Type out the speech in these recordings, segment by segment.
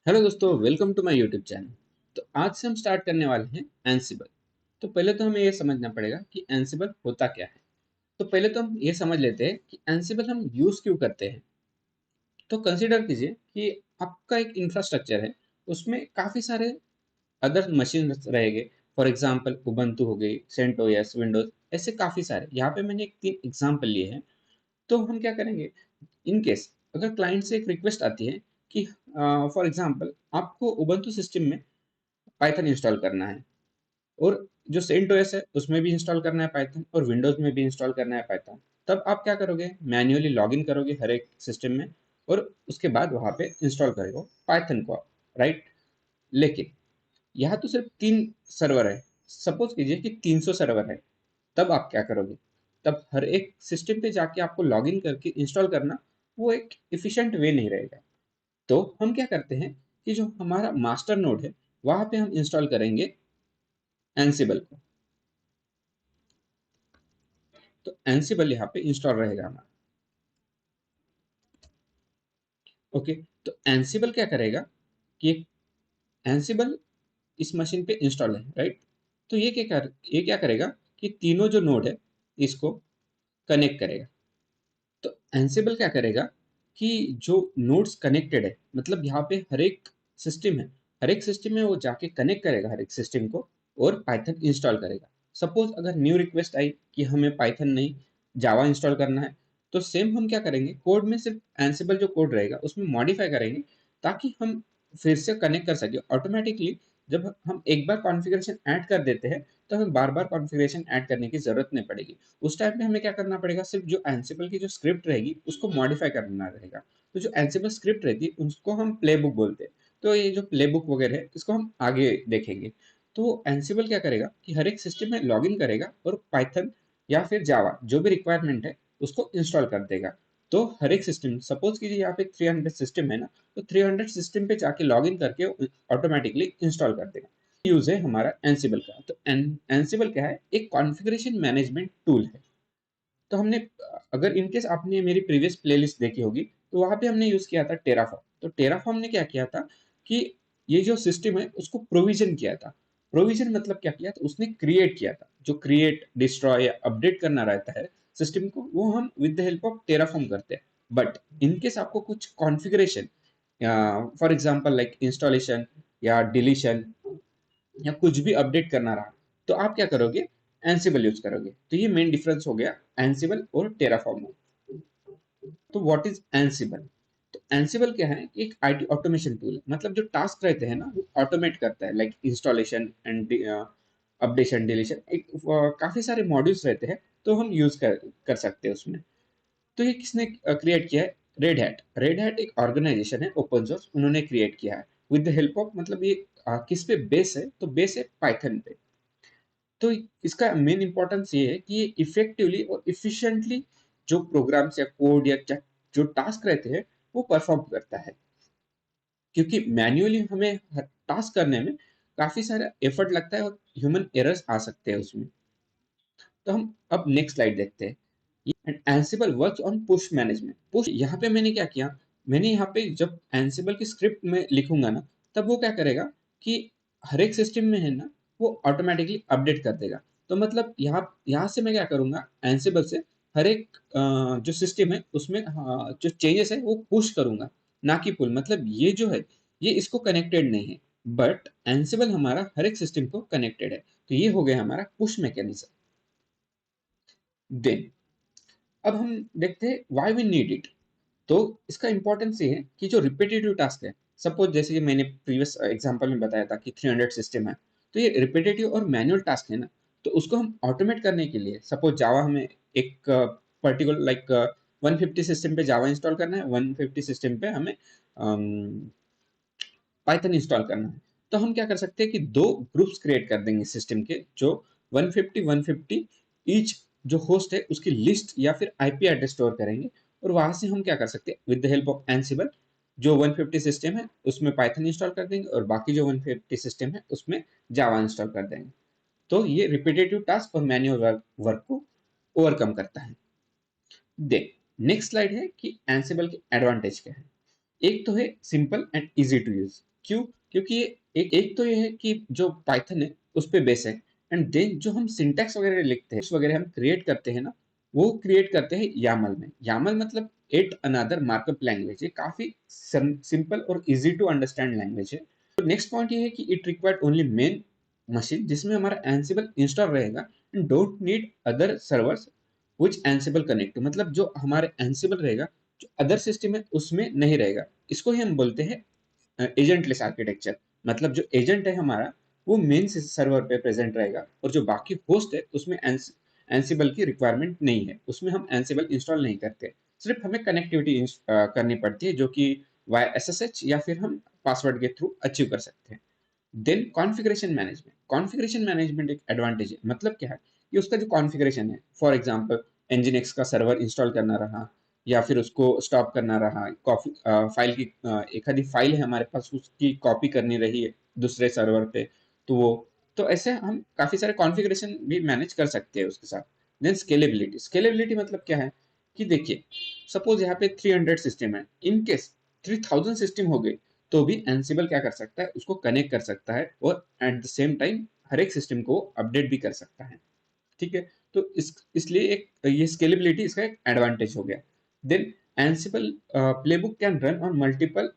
Hello दोस्तों, welcome to my YouTube channel. तो आज से हम स्टार्ट करने वाले हैं एंसिबल। तो पहले तो हमें ये समझना पड़ेगा कि एंसिबल होता क्या है। तो पहले तो हम ये समझ लेते हैं कि एंसिबल हम यूज क्यों करते हैं। तो कंसीडर कीजिए कि आपका एक इंफ्रास्ट्रक्चर है, उसमें काफी सारे अदर मशीन रहेंगे। फॉर एग्जाम्पल उबंटू हो गई, सेंटोस, विंडोज, ऐसे काफी सारे। यहाँ पे मैंने एक 3 एग्जाम्पल लिए हैं। तो हम क्या करेंगे, इन केस अगर क्लाइंट से एक रिक्वेस्ट आती है कि फॉर एग्जांपल आपको उबंटू सिस्टम में पाइथन इंस्टॉल करना है, और जो सेंट ओएस है उसमें भी इंस्टॉल करना है पाइथन, और विंडोज में भी इंस्टॉल करना है पाइथन। तब आप क्या करोगे, मैन्युअली लॉगिन करोगे हर एक सिस्टम में, और उसके बाद वहां पे इंस्टॉल करोगे पाइथन को, राइट। लेकिन यहाँ तो सिर्फ 3 सर्वर है। सपोज कीजिए कि 300 सर्वर है। तब आप क्या करोगे, तब हर एक सिस्टम पे जाके आपको लॉगिन करके इंस्टॉल करना, वो एक इफिशिएंट वे नहीं रहेगा। तो हम क्या करते हैं कि जो हमारा मास्टर नोड है, वहां पे हम इंस्टॉल करेंगे एंसिबल को। तो एंसिबल यहाँ पे इंस्टॉल रहेगा हमारा। ओके। तो एंसिबल क्या करेगा कि एंसिबल इस मशीन पे इंस्टॉल है, राइट। तो ये क्या करेगा कि तीनों जो नोड है, इसको कनेक्ट करेगा। तो एंसिबल क्या करेगा कि जो नोड्स कनेक्टेड है, मतलब यहाँ पे हर एक सिस्टम है, हर एक सिस्टम में वो जाके कनेक्ट करेगा हर एक सिस्टम को, और पाइथन इंस्टॉल करेगा। सपोज अगर न्यू रिक्वेस्ट आई कि हमें पाइथन नहीं, जावा इंस्टॉल करना है, तो सेम हम क्या करेंगे, कोड में सिर्फ एंसिबल जो कोड रहेगा उसमें मॉडिफाई करेंगे, ताकि हम फिर से कनेक्ट कर सके ऑटोमेटिकली। जब हम एक बार कॉन्फ़िगरेशन ऐड कर देते हैं, तो हमें बार बार कॉन्फ़िगरेशन ऐड करने की जरूरत नहीं पड़ेगी। उस टाइम पे हमें क्या करना पड़ेगा, सिर्फ जो एंसिबल की जो स्क्रिप्ट रहेगी उसको मॉडिफाई करना रहेगा। तो जो एंसिबल स्क्रिप्ट रहती है उसको हम प्लेबुक बोलते हैं। तो ये जो प्लेबुक वगैरह है इसको हम आगे देखेंगे। तो एंसिबल क्या करेगा कि हर एक सिस्टम में लॉगिन करेगा, और पाइथन या फिर जावा जो भी रिक्वायरमेंट है उसको इंस्टॉल कर देगा। तो हर एक सिस्टम, सपोज कीजिए यहाँ पे 300 सिस्टम है ना, तो 300 सिस्टम पे जाके लॉगिन करके ऑटोमेटिकली इंस्टॉल कर देगा। यूज है हमारा एंसिबल का। तो एंसिबल क्या है, एक कॉन्फ़िगरेशन मैनेजमेंट टूल है। तो हमने, अगर इनकेस आपने मेरी प्रीवियस प्लेलिस्ट देखी होगी, तो वहां पे हमने यूज किया था टेराफॉर्म। तो टेराफॉर्म ने क्या किया था कि ये जो सिस्टम है उसको प्रोविजन किया था। प्रोविजन मतलब क्या किया था, उसने क्रिएट किया था। जो क्रिएट, डिस्ट्रॉय या अपडेट करना रहता है सिस्टम को, वो हम with the help of Terraform करते हैं। बट इनकेस आपको कुछ configuration, for example like installation या डिलीशन या कुछ भी अपडेट करना रहा, तो आप क्या करोगे, एंसिबल यूज करोगे। तो ये मेन डिफरेंस हो गया एंसिबल और टेराफॉर्म में। तो व्हाट इज एंसिबल। तो एंसिबल क्या है, एक आईटी ऑटोमेशन टूल है। मतलब जो टास्क रहते हैं ना, वो ऑटोमेट करता है, like installation and updation, deletion, एक काफी सारे मॉड्यूल्स रहते हैं, तो हम यूज कर सकते हैं उसमें। तो ये किसने क्रिएट किया है, रेड हैट एक ऑर्गेनाइजेशन है, ओपन सोर्स, उन्होंने क्रिएट किया है विद द हेल्प ऑफ, मतलब ये किस पे बेस है, तो बेस है पाइथन पे। तो इसका मेन इंपॉर्टेंस ये है कि ये इफेक्टिवली और इफिशिएंटली जो प्रोग्राम्स या कोड या जो टास्क रहते हैं वो परफॉर्म करता है। क्योंकि मैन्युअली हमें टास्क करने में काफी सारा एफर्ट लगता है, और ह्यूमन एरर्स आ सकते हैं उसमें। तो हम अब नेक्स्ट स्लाइड देखते हैं। And Ansible works on push management. Push, यहाँ पे मैंने क्या किया, मैंने यहाँ पे जब एंसिबल की स्क्रिप्ट में लिखूंगा ना, तब वो क्या करेगा कि हर एक सिस्टम में है ना, वो ऑटोमेटिकली अपडेट कर देगा। तो मतलब यहाँ से मैं क्या करूंगा, एंसिबल से हर एक जो सिस्टम है उसमें जो चेंजेस है वो पुश करूंगा, ना कि पुल। मतलब ये जो है, ये इसको कनेक्टेड नहीं है, बट एंसिबल हमारा हर एक सिस्टम को कनेक्टेड है। तो ये हो गया हमारा पुश मैकेनिज्म। देन अब हम देखते हैं व्हाई वी नीड इट। तो इसका इंपॉर्टेंस ये है कि जो रिपीटेटिव टास्क है, सपोज जैसे कि मैंने प्रीवियस एग्जांपल में बताया था कि 300 सिस्टम है, तो ये रिपीटेटिव और मैनुअल टास्क है ना, तो उसको हम ऑटोमेट करने के लिए, सपोज जावा हमें एक पर्टिकुलर लाइक 150 सिस्टम पे जावा इंस्टॉल करना है, 150 सिस्टम पे हमें पाइथन इंस्टॉल करना है। तो हम क्या कर सकते हैं कि 2 ग्रुप्स क्रिएट कर देंगे सिस्टम के, जो 150 ईच जो होस्ट है उसकी लिस्ट या फिर आईपी एड्रेस स्टोर करेंगे। और वहां से हम क्या कर सकते हैं, with the help of Ansible, जो 150 सिस्टम है उसमें पाइथन इंस्टॉल कर देंगे, और बाकी जो 150 सिस्टम है उसमें जावा इंस्टॉल कर देंगे। तो ये रिपीटेटिव टास्क और मैन्युअल वर्क को ओवरकम करता है। देख, नेक्स्ट स्लाइड है कि एंसिबल के एडवांटेज क्या है। एक तो है simple and easy to use. क्यों? क्योंकि एक एक तो ये है कि जो पाइथन है उस पे बेस है, एंड देन जो हम सिंटैक्स वगैरह लिखते हैं, वगैरह हम क्रिएट करते हैं ना, वो क्रिएट करते हैं यामल में। यामल मतलब एट अनदर मार्कअप लैंग्वेज, ये काफी सिंपल और इजी टू अंडरस्टैंड लैंग्वेज है। तो नेक्स्ट पॉइंट ये है कि it required only main machine जिसमें हमारा एंसिबल इंस्टॉल रहेगा, and don't need other servers which Ansible connect, मतलब जो हमारे एंसिबल रहेगा जो अदर सिस्टम है उसमें नहीं रहेगा। इसको ही हम बोलते हैं एजेंटलेस आर्किटेक्चर। मतलब जो एजेंट है हमारा वो मेन सर्वर पे प्रेजेंट रहेगा, और जो बाकी होस्ट है उसमें एंसिबल की रिक्वायरमेंट नहीं है, उसमें हम एंसिबल इंस्टॉल नहीं करते। सिर्फ हमें कनेक्टिविटी करनी पड़ती है, जो कि वाया एसएसएच या फिर हम पासवर्ड के थ्रू अचीव कर सकते हैं। देन कॉन्फ़िगरेशन मैनेजमेंट एक एडवांटेज है। मतलब क्या है कि उसका जो कॉन्फ़िगरेशन है, फॉर एग्जांपल nginx का सर्वर इंस्टॉल करना रहा, या फिर उसको स्टॉप करना रहा, कॉपी फाइल की एक आधी फाइल है हमारे पास उसकी कॉपी करनी रही है दूसरे सर्वर पे, तो वो, तो ऐसे हम काफी सारे कॉन्फ़िगरेशन भी मैनेज कर सकते हैं उसके साथ। देन स्केलेबिलिटी मतलब क्या है कि देखिए, सपोज यहाँ पे 300 सिस्टम है, इन केस 3000 सिस्टम हो गए तो भी एंसिबल क्या कर सकता है, उसको कनेक्ट कर सकता है, और एट द सेम टाइम हर एक सिस्टम को अपडेट भी कर सकता है। ठीक है, तो इसलिए एक ये स्केलेबिलिटी इसका एक एडवांटेज हो गया। Then Ansible playbook can run on multiple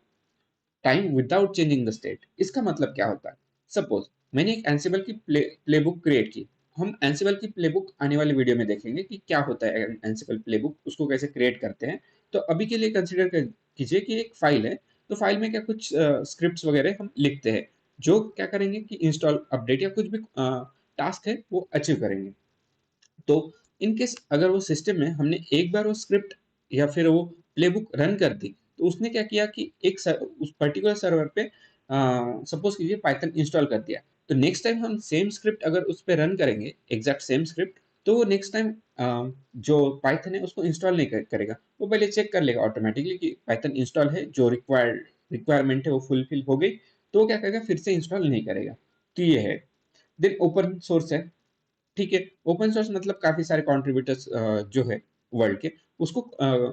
time without changing the state. इसका मतलब क्या होता है? सपोज मैंने एक एंसिबल की प्लेबुक क्रिएट की, हम एंसिबल की प्लेबुक आने वाली वीडियो में देखेंगे कि क्या होता है एंसिबल प्लेबुक, उसको कैसे क्रिएट करते हैं। तो अभी के लिए कंसिडर कीजिए कि एक फाइल है, तो फाइल में क्या कुछ स्क्रिप्ट्स वगैरह हम लिखते हैं, जो क्या करेंगे कि इंस्टॉल अपडेट या कुछ भी टास्क है वो अचीव करेंगे। तो इन केस अगर वो सिस्टम में हमने एक बार वो स्क्रिप्ट या फिर वो प्लेबुक रन कर दी, तो उसने क्या किया कि उस पर्टिकुलर सर्वर पे सपोज कीजिए पाइथन इंस्टॉल कर दिया, तो नेक्स्ट टाइम हम सेम स्क्रिप्ट अगर उस पर रन करेंगे, एग्जैक्ट सेम स्क्रिप्ट, तो वो नेक्स्ट टाइम जो पाइथन है उसको इंस्टॉल नहीं करेगा। वो पहले चेक कर लेगा ऑटोमेटिकली कि पाइथन इंस्टॉल है, जो रिक्वायरमेंट है वो फुलफिल हो गई, तो वो क्या करेगा, फिर से इंस्टॉल नहीं करेगा। तो ये है। देन ओपन सोर्स है। ठीक है, ओपन सोर्स मतलब काफी सारे कंट्रीब्यूटर्स जो है वर्ल्ड के, उसको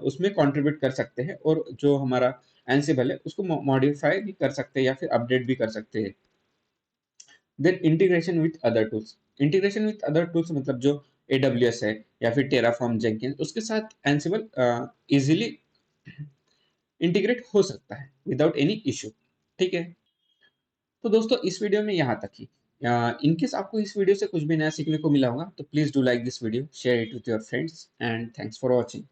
उसमें कंट्रीब्यूट कर सकते हैं, और जो हमारा एंसिबल है उसको मॉडिफाई भी कर सकते हैं या फिर अपडेट भी कर सकते हैं। Then integration with other tools मतलब जो AWS है या फिर टेराफॉर्म जेंकिंस, उसके साथ एंसिबल इजीली इंटीग्रेट हो सकता है विदाउट एनी इशू। ठीक है, तो दोस्तों इस वीडियो में यहाँ तक ही। इनकेस आपको इस वीडियो से कुछ भी नया सीखने को मिला होगा तो please do like this video, share it with your friends, and thanks for watching.